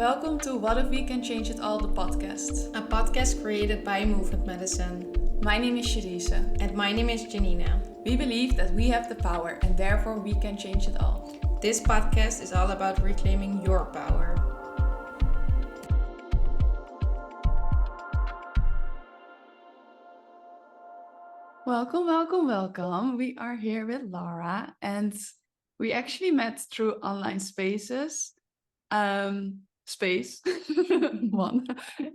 Welcome to What If We Can Change It All, the podcast. A podcast created by Movement.medicine. My name is Shadisa. And my name is Janina. We believe that we have the power and therefore we can change it all. This podcast is all about reclaiming your power. Welcome. We are here with Laura and we actually met through online spaces. Space one,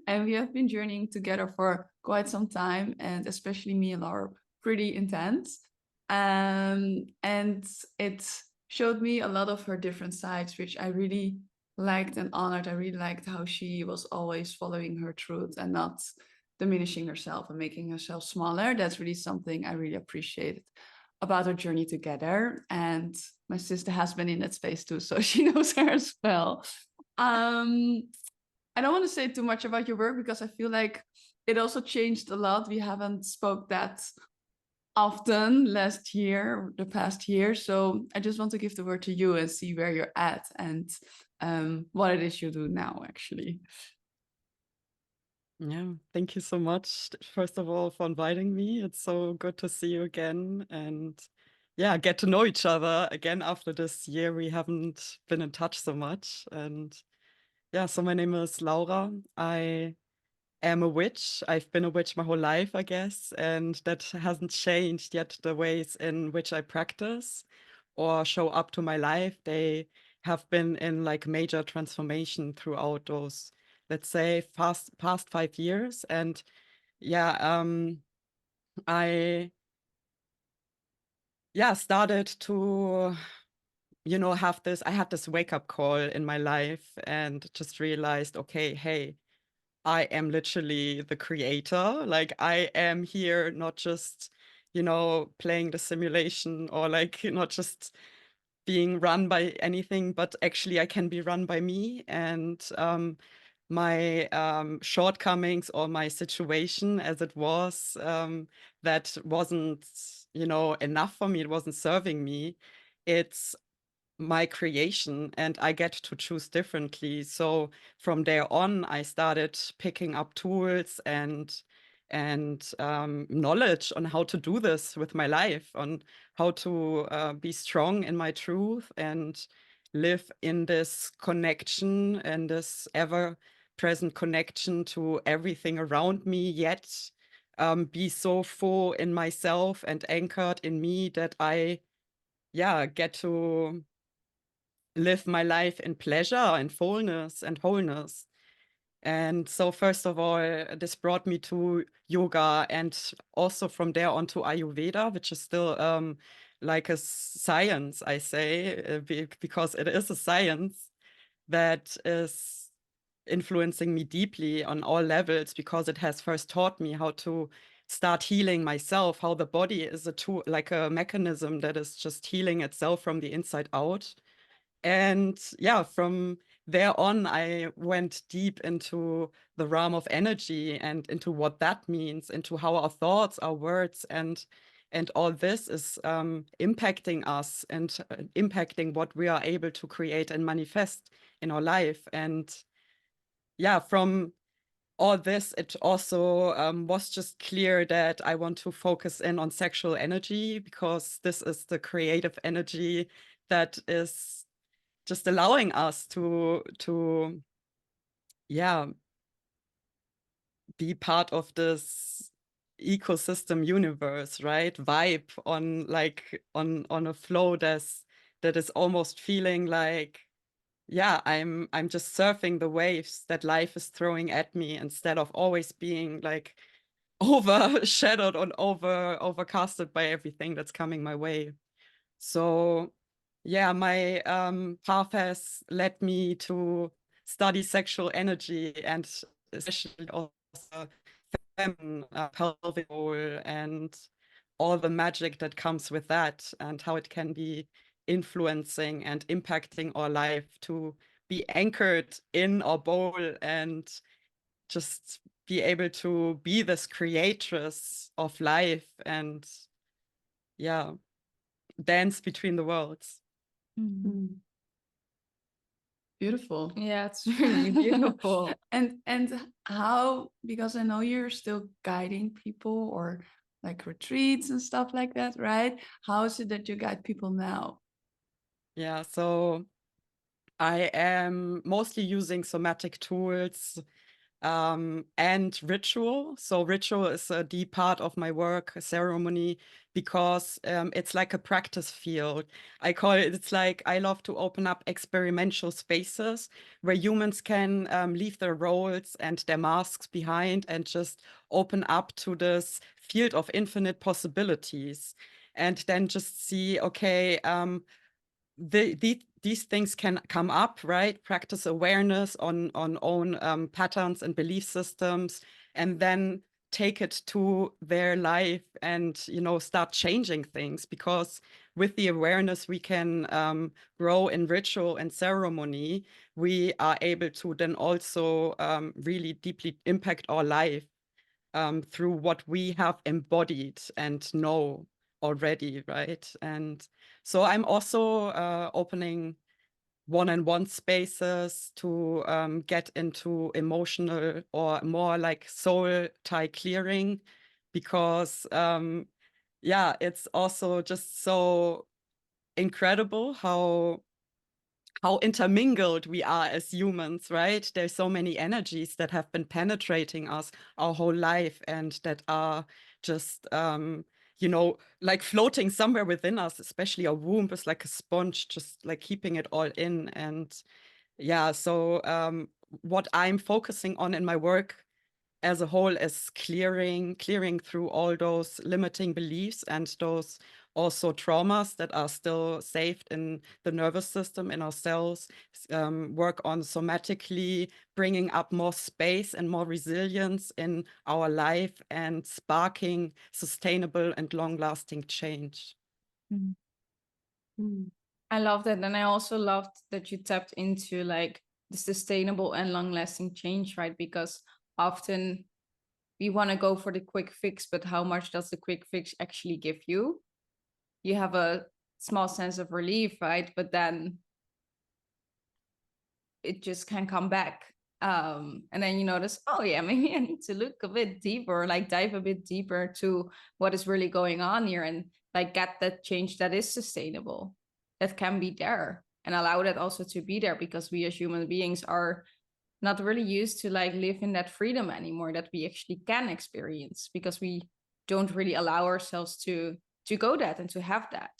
and we have been journeying together for quite some time, and especially me and Laura, pretty intense. And it showed me a lot of her different sides, which I really liked and honored. I really liked how she was always following her truth and not diminishing herself and making herself smaller. That's really something I really appreciated about our journey together. And my sister has been in that space too, so she knows her as well. I don't want to say too much about your work because I feel like it also changed a lot. We haven't spoke that often the past year. So I just want to give the word to you and see where you're at and what it is you do now, actually. Yeah, thank you so much, first of all, for inviting me. It's so good to see you again and get to know each other again after this year. We haven't been in touch so much. And so my name is Laura. I am a witch. I've been a witch my whole life, I guess, and that hasn't changed yet. The ways in which I practice or show up to my life, they have been in like major transformation throughout those, let's say, past 5 years. And I started to have this. I had this wake-up call in my life and just realized, okay, hey, I am literally the creator. Like, I am here not just playing the simulation or like not just being run by anything, but actually I can be run by me. And my shortcomings or my situation as it was, that wasn't enough for me. It wasn't serving me. It's my creation and I get to choose differently. So from there on, I started picking up tools and knowledge on how to do this with my life, on how to be strong in my truth and live in this connection and this ever present connection to everything around me, yet be so full in myself and anchored in me that I get to live my life in pleasure and fullness and wholeness. And so first of all, this brought me to yoga and also from there on to Ayurveda, which is still like a science, I say, because it is a science that is influencing me deeply on all levels, because it has first taught me how to start healing myself, how the body is a tool, like a mechanism that is just healing itself from the inside out. And from there on, I went deep into the realm of energy and into what that means, into how our thoughts, our words, and all this is impacting us and impacting what we are able to create and manifest in our life. And from all this, it also was just clear that I want to focus in on sexual energy, because this is the creative energy that is just allowing us to be part of this ecosystem universe, right? Vibe on on a flow that is almost feeling like I'm just surfing the waves that life is throwing at me, instead of always being like overshadowed and overcasted by everything that's coming my way. So my path has led me to study sexual energy, and especially also feminine pelvic bowl and all the magic that comes with that, and how it can be influencing and impacting our life, to be anchored in our bowl and just be able to be this creatress of life and dance between the worlds. Mm-hmm. Beautiful. Yeah, it's really beautiful. And how, because I know you're still guiding people or like retreats and stuff like that, right? How is it that you guide people now? Yeah, so I am mostly using somatic tools and ritual. So ritual is a deep part of my work, ceremony, because it's like a practice field. I call it, it's like I love to open up experimental spaces where humans can leave their roles and their masks behind and just open up to this field of infinite possibilities. And then just see, okay, these things can come up, right? Practice awareness on own patterns and belief systems, and then take it to their life and start changing things. Because with the awareness we can grow in ritual and ceremony, we are able to then also really deeply impact our life through what we have embodied and know already, right? And so I'm also opening one-on-one spaces to get into emotional or more like soul tie clearing, because yeah, it's also just so incredible how intermingled we are as humans, right? There's so many energies that have been penetrating us our whole life and that are just, like floating somewhere within us, especially our womb is like a sponge, just like keeping it all in. And yeah, so what I'm focusing on in my work as a whole is clearing through all those limiting beliefs and those also traumas that are still saved in the nervous system, in our cells, work on somatically bringing up more space and more resilience in our life and sparking sustainable and long-lasting change. I love that. And I also loved that you tapped into like the sustainable and long lasting change, right? Because often we want to go for the quick fix, but how much does the quick fix actually give you? You have a small sense of relief, right? But then it just can come back. And then you notice, oh yeah, maybe I need to look a bit deeper, like dive a bit deeper to what is really going on here, and like get that change that is sustainable, that can be there, and allow that also to be there, because we as human beings are not really used to like live in that freedom anymore that we actually can experience, because we don't really allow ourselves to go that and to have that.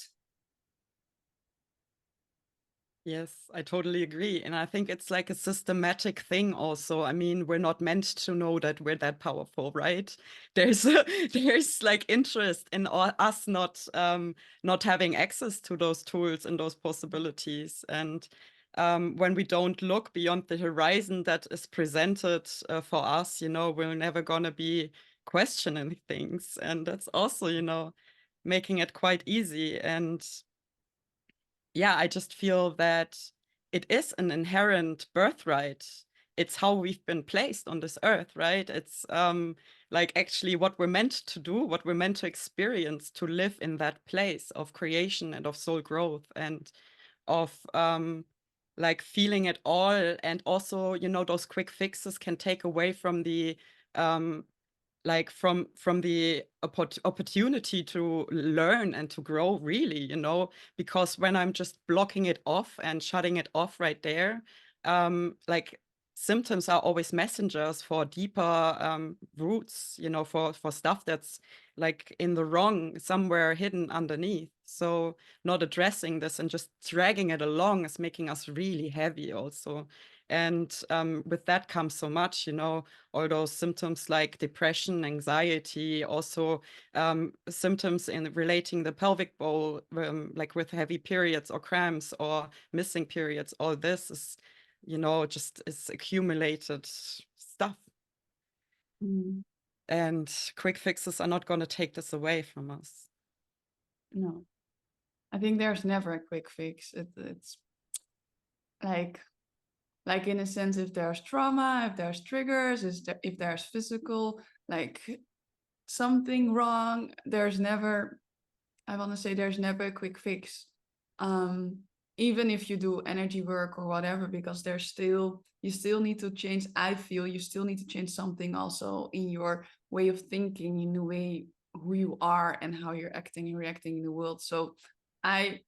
Yes, I totally agree. And I think it's like a systematic thing also. I mean, we're not meant to know that we're that powerful, right? There's like interest in us not having access to those tools and those possibilities. And when we don't look beyond the horizon that is presented for us, we're never gonna be questioning things. And that's also, making it quite easy. And yeah, I just feel that it is an inherent birthright. It's how we've been placed on this earth, right? It's like actually what we're meant to do, what we're meant to experience, to live in that place of creation and of soul growth and of like feeling it all. And also, those quick fixes can take away from the like from the opportunity to learn and to grow, really, because when I'm just blocking it off and shutting it off right there, like symptoms are always messengers for deeper roots, for stuff that's like in the wrong, somewhere hidden underneath. So not addressing this and just dragging it along is making us really heavy also. And with that comes so much, all those symptoms like depression, anxiety, also symptoms in relating the pelvic bowl, like with heavy periods or cramps or missing periods. All this is, just is accumulated stuff. And quick fixes are not going to take this away from us. No, I think there's never a quick fix. It's like in a sense, if there's trauma, if there's triggers, if there's physical, like something wrong, I want to say there's never a quick fix. even if you do energy work or whatever, because you still need to change. I feel you still need to change something also in your way of thinking, in the way who you are and how you're acting and reacting in the world. So I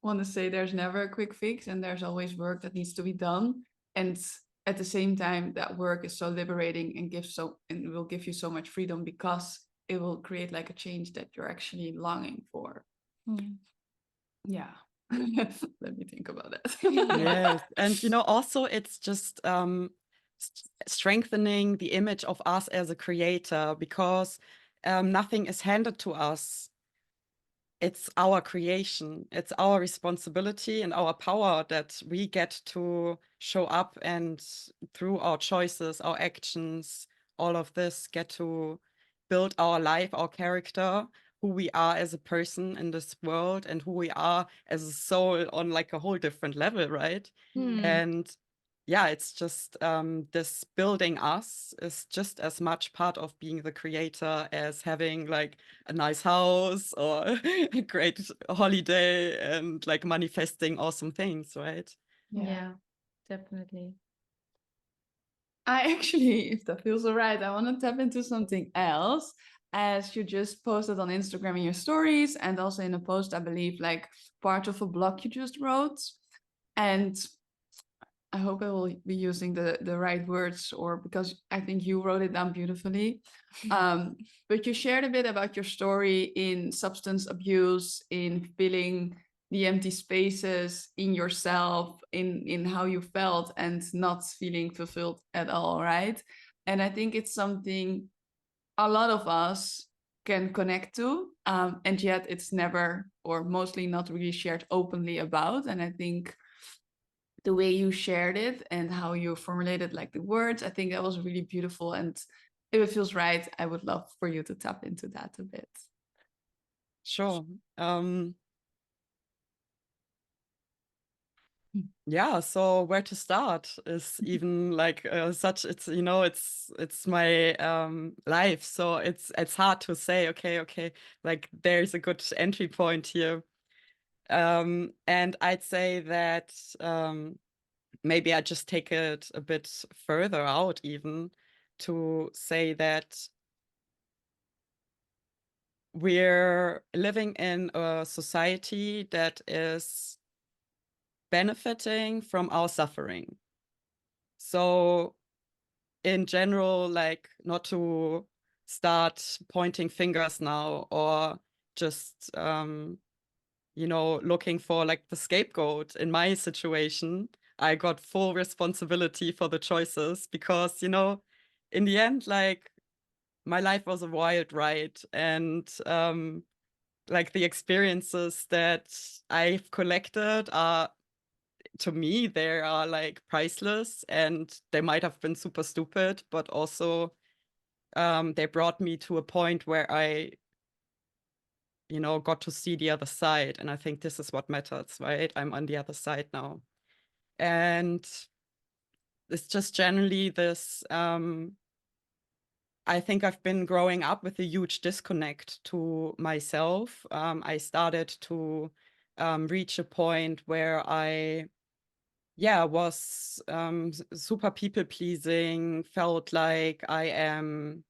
want to say there's never a quick fix, and there's always work that needs to be done. And at the same time, that work is so liberating and will give you so much freedom, because it will create like a change that you're actually longing for. Yeah. Let me think about it. Yes. And, also it's just strengthening the image of us as a creator, because nothing is handed to us. It's our creation. It's our responsibility and our power that we get to show up, and through our choices, our actions, all of this, get to build our life, our character, who we are as a person in this world, and who we are as a soul on like a whole different level, right? And yeah, it's just this building us is just as much part of being the creator as having like a nice house or a great holiday and like manifesting awesome things, right? Yeah, definitely. I actually, if that feels all right, I want to tap into something else. As you just posted on Instagram in your stories, and also in a post, I believe, like part of a blog you just wrote. And I hope I will be using the right words, or because I think you wrote it down beautifully. But you shared a bit about your story in substance abuse, in filling the empty spaces in yourself, in how you felt and not feeling fulfilled at all, right? And I think it's something a lot of us can connect to, and yet it's never, or mostly not really shared openly about. And I think the way you shared it and how you formulated like the words, I think that was really beautiful. And if it feels right, I would love for you to tap into that a bit. Sure. Yeah, so where to start is even like such, it's it's my life, so it's hard to say okay, like there's a good entry point here. And I'd say that maybe I just take it a bit further out, even to say that we're living in a society that is benefiting from our suffering. So in general, like, not to start pointing fingers now, or just looking for like the scapegoat. In my situation, I got full responsibility for the choices, because in the end, like, my life was a wild ride, and like the experiences that I've collected are, to me, they are like priceless, and they might have been super stupid, but also they brought me to a point where I got to see the other side. And I think this is what matters, right? I'm on the other side now. And it's just generally this, I think I've been growing up with a huge disconnect to myself. I started to reach a point where I was super people pleasing, felt like I am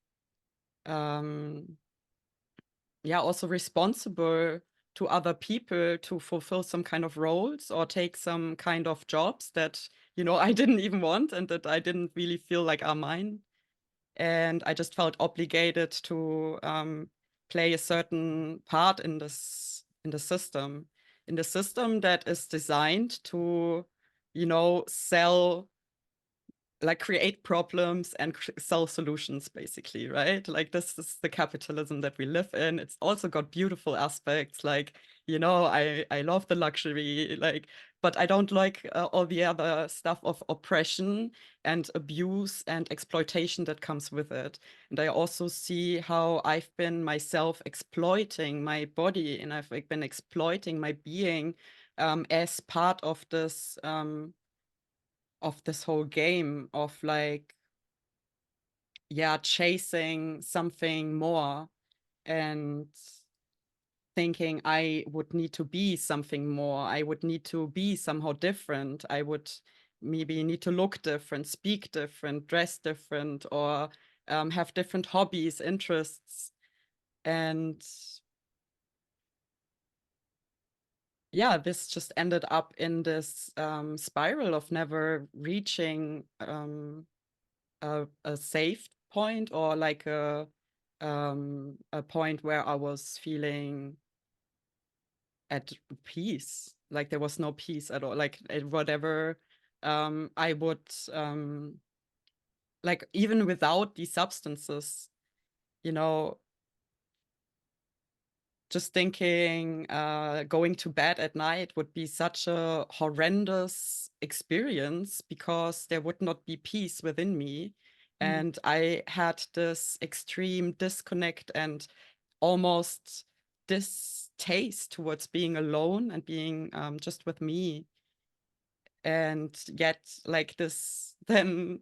also responsible to other people to fulfill some kind of roles or take some kind of jobs that I didn't even want, and that I didn't really feel like are mine. And I just felt obligated to play a certain part in the system, that is designed to sell, like, create problems and sell solutions, basically, right? Like, this is the capitalism that we live in. It's also got beautiful aspects, like, I love the luxury, like, but I don't like all the other stuff of oppression and abuse and exploitation that comes with it. And I also see how I've been myself exploiting my body, and I've like been exploiting my being as part of this whole game of, like, chasing something more. And thinking I would need to be something more. I would need to be somehow different. I would maybe need to look different, speak different, dress different, or have different hobbies, interests. And yeah, this just ended up in this spiral of never reaching a safe point, or like a point where I was feeling at peace. Like there was no peace at all. Like whatever I would like, even without these substances, you know, just thinking going to bed at night would be such a horrendous experience, because there would not be peace within me. And I had this extreme disconnect and almost distaste towards being alone and being just with me. And yet, like, this then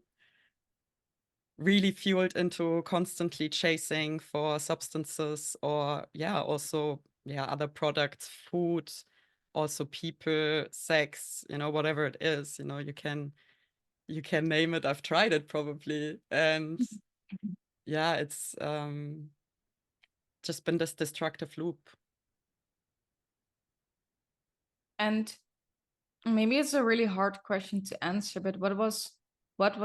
really fueled into constantly chasing for substances, or also other products, food, also people, sex, whatever it is, you can name it. I've tried it probably. And yeah, it's just been this destructive loop. And maybe it's a really hard question to answer, but what was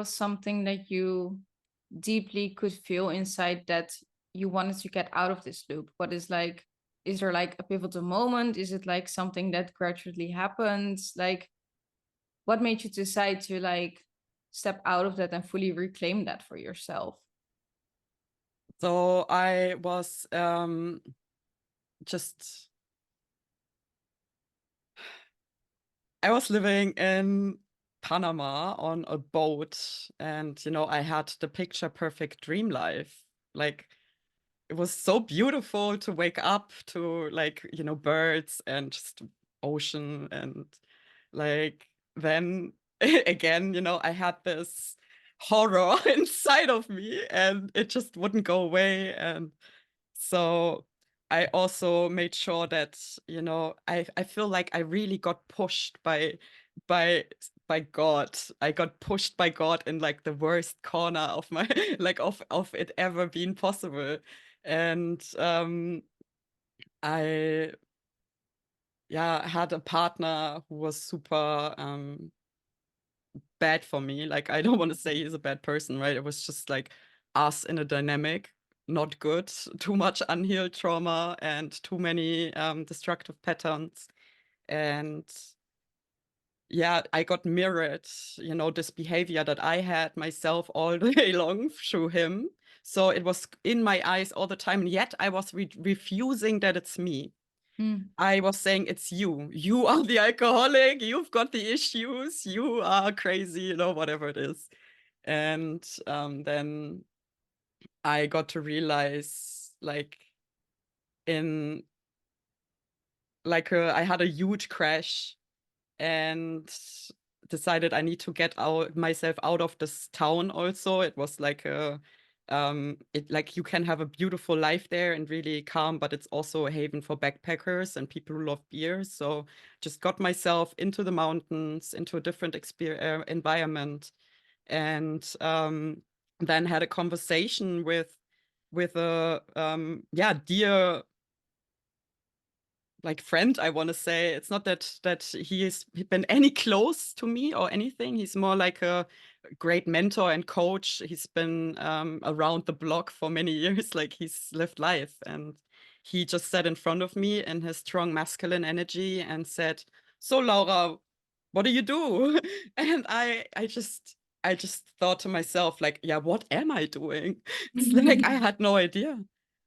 something that you deeply could feel inside that you wanted to get out of this loop? What is like, is there like a pivotal moment? Is it like something that gradually happens? Like, what made you decide to like step out of that and fully reclaim that for yourself? So I was just I was living in Panama on a boat, and I had the picture perfect dream life. Like, it was so beautiful to wake up to, like, birds and just ocean. And like, then again, I had this horror inside of me, and it just wouldn't go away. And so I also made sure that, I feel like I really got pushed by by God. I got pushed by God in like the worst corner of my like of it ever being possible. And I had a partner who was super bad for me. Like, I don't want to say he's a bad person, right? It was just like us in a dynamic, not good, too much unhealed trauma and too many destructive patterns. And yeah, I got mirrored, this behavior that I had myself all day long through him. So it was in my eyes all the time, and yet I was refusing that it's me. I was saying, it's you. You are the alcoholic. You've got the issues. You are crazy, whatever it is. And then I got to realize, like, in like I had a huge crash, and decided I need to get myself out of this town. Also, it was like you can have a beautiful life there and really calm, but it's also a haven for backpackers and people who love beer. So just got myself into the mountains, into a different environment, and then had a conversation with a dear, like, friend, I want to say. It's not that he's been any close to me or anything. He's more like a great mentor and coach. He's been around the block for many years. Like, he's lived life, and he just sat in front of me in his strong masculine energy and said, "So, Laura, what do you do?" And I just thought to myself, like, yeah, what am I doing? It's like I had no idea.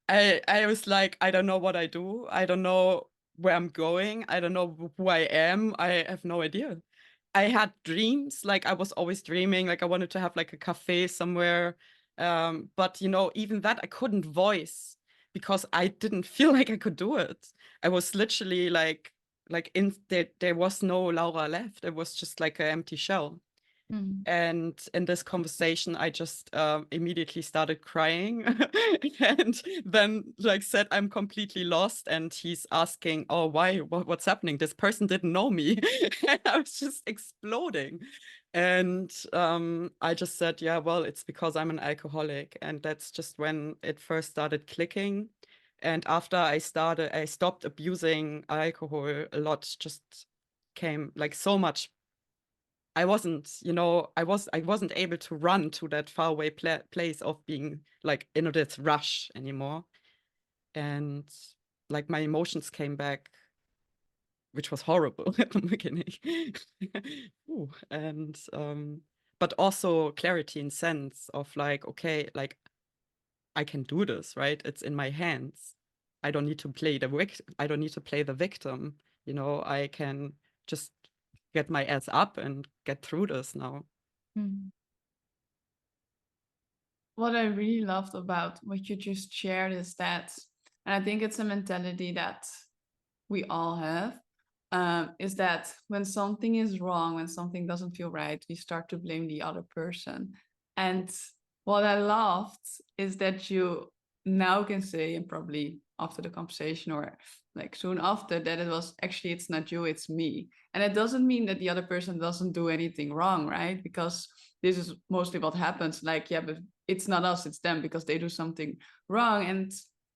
I was like, I don't know what I do. I don't know where I'm going. I don't know who I am. I have no idea. I had dreams, like I was always dreaming, like I wanted to have like a cafe somewhere. But even that I couldn't voice, because I didn't feel like I could do it. I was literally like in there was no Laura left. It was just like an empty shell. Mm. And in this conversation, I just immediately started crying and then like said, I'm completely lost. And he's asking, oh, why? What's happening? This person didn't know me. And I was just exploding. And I just said, yeah, well, it's because I'm an alcoholic. And that's just when it first started clicking. And after I stopped abusing alcohol, a lot just came, like so much. I wasn't able to run to that faraway place of being like in this rush anymore. And like my emotions came back, which was horrible at the beginning. Ooh, and but also clarity and sense of like, okay, like I can do this, right? It's in my hands. I don't need to play the victim. I can just get my ass up and get through this now. Mm. What I really loved about what you just shared is that, and I think it's a mentality that we all have, is that when something is wrong, when something doesn't feel right, we start to blame the other person. And what I loved is that you now can say, and probably after the conversation or like soon after, that it was actually, it's not you, it's me. And it doesn't mean that the other person doesn't do anything wrong, right? Because this is mostly what happens. Like, yeah, but it's not us, it's them because they do something wrong. And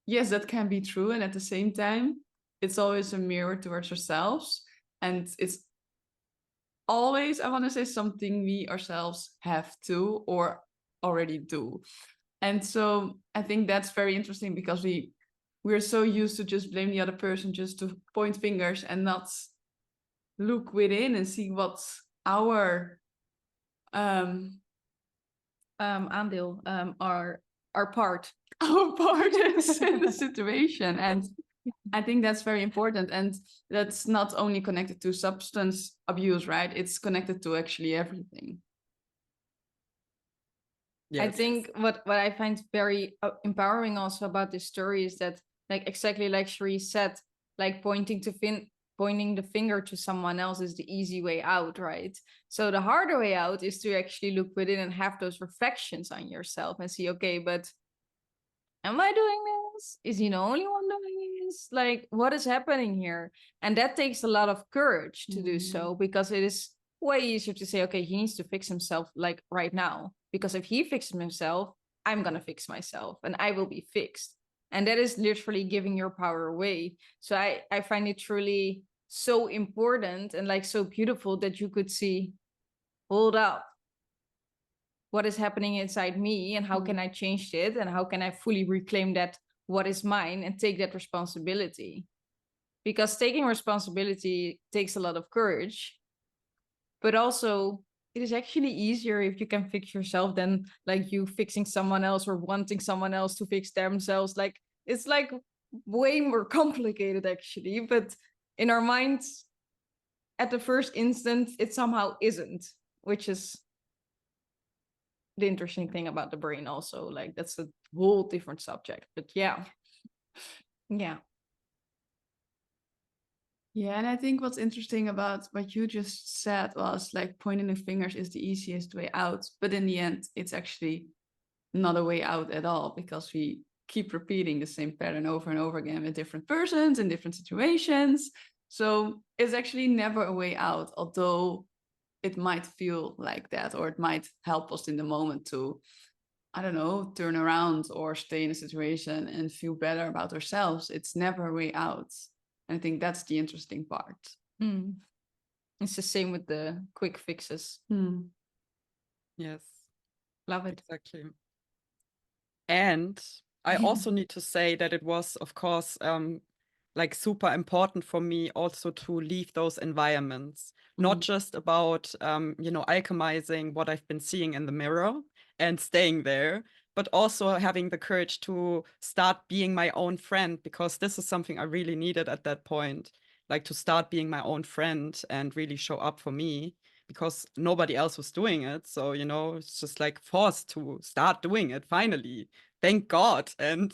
yes, that can be true. And at the same time, it's always a mirror towards ourselves. And it's always, I want to say, something we ourselves have to or already do. And so I think that's very interesting because we're so used to just blame the other person, just to point fingers and not look within and see what's our Aandeel, our part. our part is in the situation. And I think that's very important. And that's not only connected to substance abuse, right? It's connected to actually everything. I Yes. think what I find very empowering also about this story is that, like, exactly like Cherie said, like pointing the finger to someone else is the easy way out, right? So the harder way out is to actually look within and have those reflections on yourself and see, okay, but am I doing this? Is he the only one doing this? Like, what is happening here? And that takes a lot of courage to do so, because it is way easier to say, okay, he needs to fix himself like right now. Because if he fixes himself, I'm going to fix myself and I will be fixed. And that is literally giving your power away. So I find it truly so important and like so beautiful that you could see, hold up, what is happening inside me and how can I change it and how can I fully reclaim that what is mine and take that responsibility. Because taking responsibility takes a lot of courage, but also it is actually easier if you can fix yourself than like you fixing someone else or wanting someone else to fix themselves. Like, it's like way more complicated actually, but in our minds at the first instant it somehow isn't, which is the interesting thing about the brain also. Like, that's a whole different subject, but yeah. Yeah, and I think what's interesting about what you just said was like pointing the fingers is the easiest way out. But in the end, it's actually not a way out at all because we keep repeating the same pattern over and over again with different persons in different situations. So it's actually never a way out, although it might feel like that, or it might help us in the moment to, I don't know, turn around or stay in a situation and feel better about ourselves. It's never a way out. And I think that's the interesting part. It's the same with the quick fixes. Yes. Love it. Exactly. And I also need to say that it was, of course, like super important for me also to leave those environments, not just about, alchemizing what I've been seeing in the mirror and staying there, but also having the courage to start being my own friend, because this is something I really needed at that point, like to start being my own friend and really show up for me, because nobody else was doing it. So, it's just like forced to start doing it finally. Thank God. And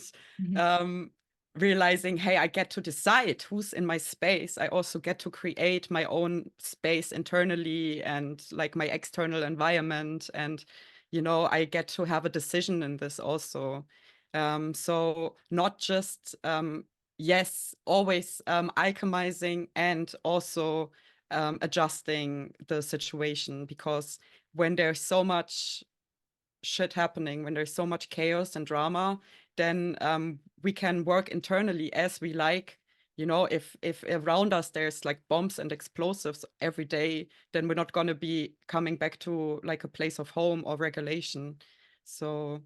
realizing, hey, I get to decide who's in my space. I also get to create my own space internally and like my external environment. And, you know, I get to have a decision in this also. So not just, yes, always alchemizing and also adjusting the situation, because when there's so much shit happening, when there's so much chaos and drama, then we can work internally as we like. You know, if around us there's like bombs and explosives every day, then we're not going to be coming back to like a place of home or regulation. So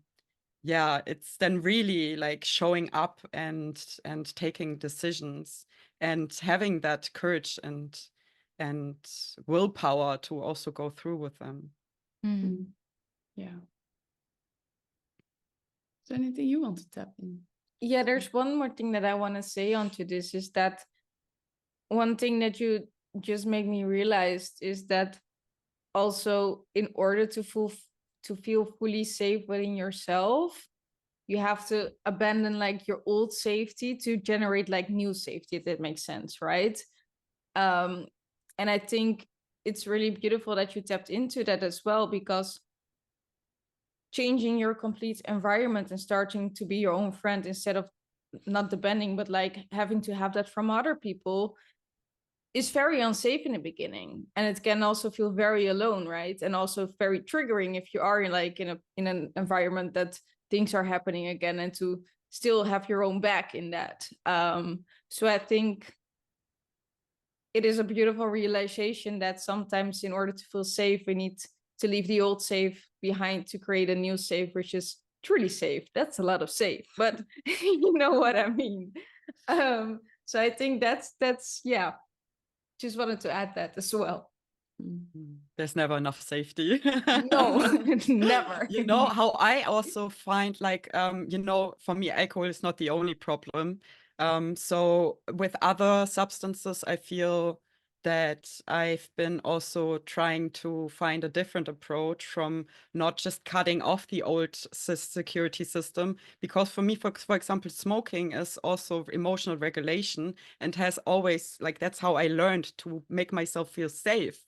yeah, it's then really like showing up and taking decisions and having that courage and willpower to also go through with them. Mm. Yeah. Is there anything you want to tap in? Yeah, there's one more thing that I want to say onto this, is that one thing that you just made me realize is that also, in order to feel fully safe within yourself, you have to abandon like your old safety to generate like new safety, if that makes sense, right? And I think it's really beautiful that you tapped into that as well, because changing your complete environment and starting to be your own friend instead of not depending, but like having to have that from other people, is very unsafe in the beginning, and it can also feel very alone, right? And also very triggering if you are in like in an environment that things are happening again, and to still have your own back in that. So I think it is a beautiful realization that sometimes in order to feel safe, we need to leave the old safe behind to create a new safe, which is truly safe. That's a lot of safe, but you know what I mean. So I think that's yeah, just wanted to add that as well. There's never enough safety. No, never. You know how I also find like you know, for me alcohol is not the only problem. So with other substances I feel that I've been also trying to find a different approach from not just cutting off the old security system, because for me, for example, smoking is also emotional regulation and has always, like, that's how I learned to make myself feel safe.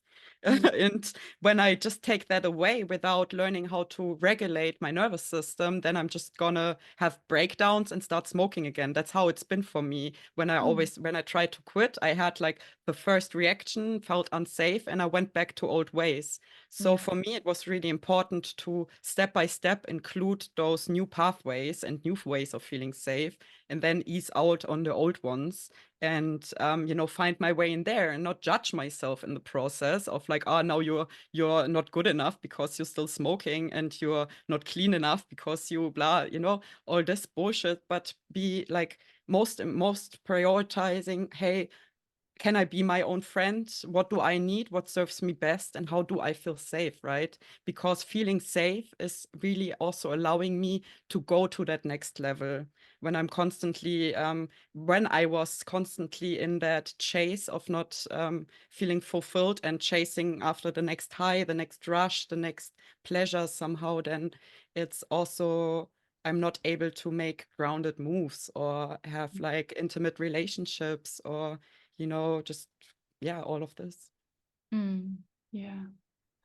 And when I just take that away without learning how to regulate my nervous system, then I'm just gonna have breakdowns and start smoking again. That's how it's been for me. When I tried to quit, I had like the first reaction, felt unsafe, and I went back to old ways. So Yeah. for me, it was really important to step by step include those new pathways and new ways of feeling safe, and then ease out on the old ones, and you know, find my way in there and not judge myself in the process of like, oh, now you're not good enough because you're still smoking, and you're not clean enough because you blah, you know, all this bullshit. But be like most prioritizing, hey, can I be my own friend? What do I need? What serves me best? And how do I feel safe, right? Because feeling safe is really also allowing me to go to that next level. When I'm constantly, when I was constantly in that chase of not feeling fulfilled and chasing after the next high, the next rush, the next pleasure somehow, then it's also, I'm not able to make grounded moves or have like intimate relationships, or you know, just, yeah, all of this. Yeah.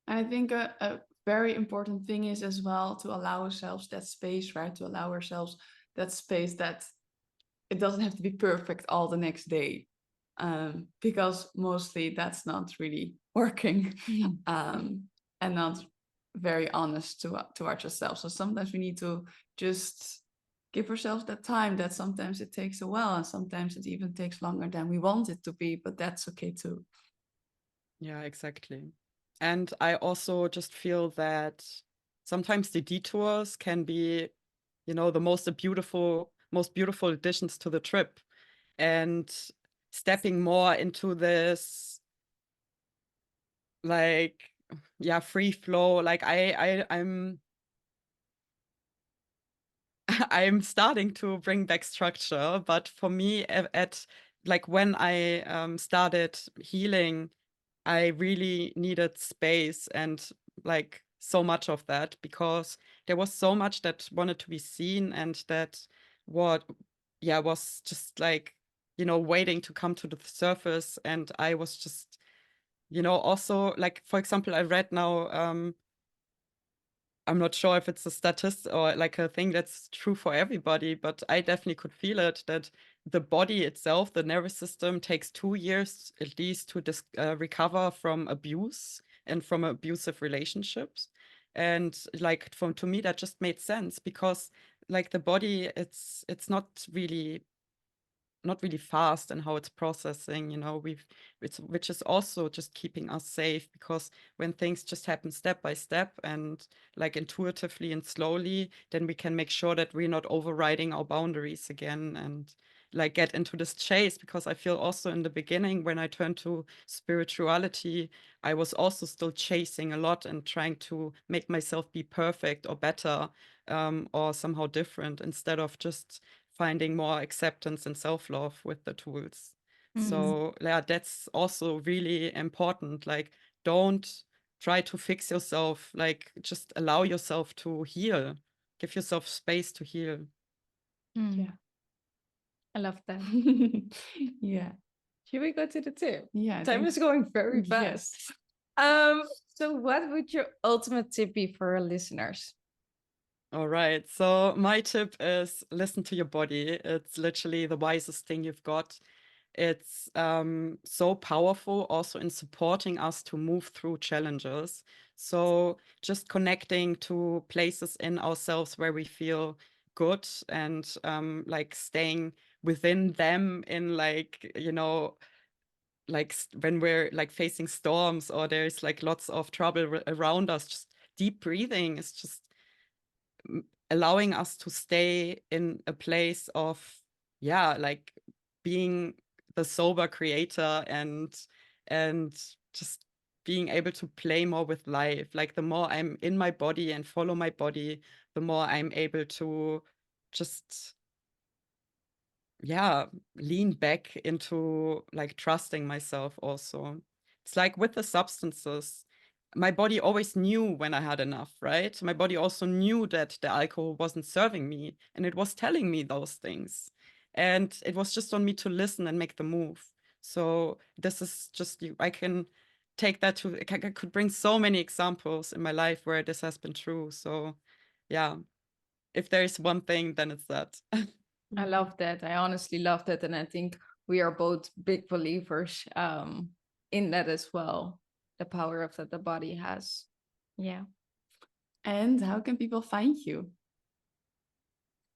I think a very important thing is as well to allow ourselves that space, right? To allow ourselves that space that it doesn't have to be perfect all the next day. Because mostly that's not really working. And not very honest towards ourselves. So sometimes we need to just give ourselves that time, that sometimes it takes a while and sometimes it even takes longer than we want it to be, but that's okay too. Yeah, exactly. And I also just feel that sometimes the detours can be, you know, the most beautiful additions to the trip. And stepping more into this, like, yeah, free flow. Like I'm I'm starting to bring back structure, but for me, at like when I started healing, I really needed space and like so much of that, because there was so much that wanted to be seen and that what yeah, was just like, waiting to come to the surface. And I was just, also like, for example, I read now, I'm not sure if it's a statistic or like a thing that's true for everybody, but I definitely could feel it, that the body itself, the nervous system, takes 2 years at least to recover from abuse and from abusive relationships. And like, to me, that just made sense, because like the body, it's not really fast in how it's processing, which is also just keeping us safe, because when things just happen step by step and like intuitively and slowly, then we can make sure that we're not overriding our boundaries again and like get into this chase. Because I feel also in the beginning, when I turned to spirituality, I was also still chasing a lot and trying to make myself be perfect or better, or somehow different, instead of just finding more acceptance and self-love with the tools. So yeah, that's also really important. Like, don't try to fix yourself, like just allow yourself to heal. Give yourself space to heal. Yeah. I love that. Yeah. Should we go to the tip? Yeah. I Time think- is going very Yes. fast. So what would your ultimate tip be for our listeners? All right. So my tip is listen to your body. It's literally the wisest thing you've got. It's so powerful also in supporting us to move through challenges. So just connecting to places in ourselves where we feel good, and like staying within them in, like, like when we're like facing storms or there's like lots of trouble around us, just deep breathing is just allowing us to stay in a place of, yeah, like being the sober creator, and just being able to play more with life. Like, the more I'm in my body and follow my body, the more I'm able to just, yeah, lean back into like trusting myself also. It's like with the substances, my body always knew when I had enough, right? My body also knew that the alcohol wasn't serving me, and it was telling me those things. And it was just on me to listen and make the move. So this is just, I can take that to, I could bring so many examples in my life where this has been true. So yeah, if there's one thing, then it's that. I love that. I honestly love that. And I think we are both big believers in that as well. The power of that the body has. Yeah. And how can people find you?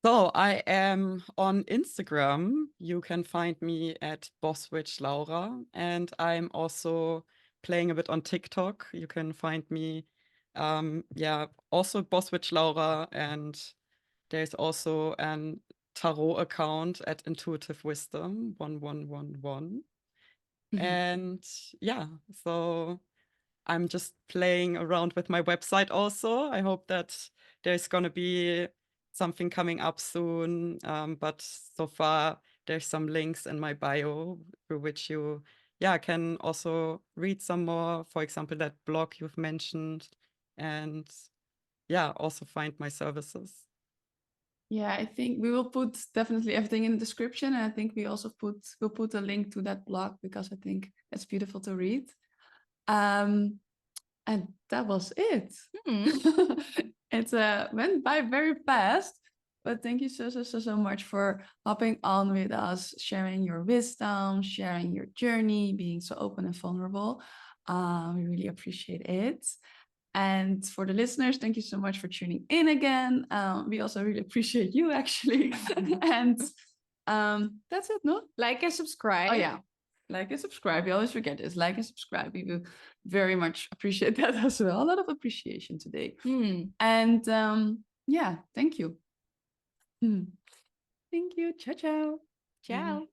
So I am on Instagram. You can find me at Bosswitch Laura, and I'm also playing a bit on TikTok. You can find me, yeah, also Bosswitch Laura, and there's also an tarot account at Intuitive Wisdom 1111. And yeah, so I'm just playing around with my website also. I hope that there's going to be something coming up soon. But so far, there's some links in my bio through which you, yeah, can also read some more. For example, that blog you've mentioned. And yeah, also find my services. Yeah, I think we will put definitely everything in the description. And I think we'll put a link to that blog, because I think it's beautiful to read. And that was it. It went by very fast, but thank you so much for hopping on with us, sharing your wisdom, sharing your journey, being so open and vulnerable. We really appreciate it. And for the listeners, thank you so much for tuning in again. We also really appreciate you, actually. And that's it, no? Like and subscribe. Oh, yeah. Like and subscribe. We always forget this. Like and subscribe. We will very much appreciate that as well. A lot of appreciation today. And yeah, thank you. Thank you. Ciao, ciao. Ciao.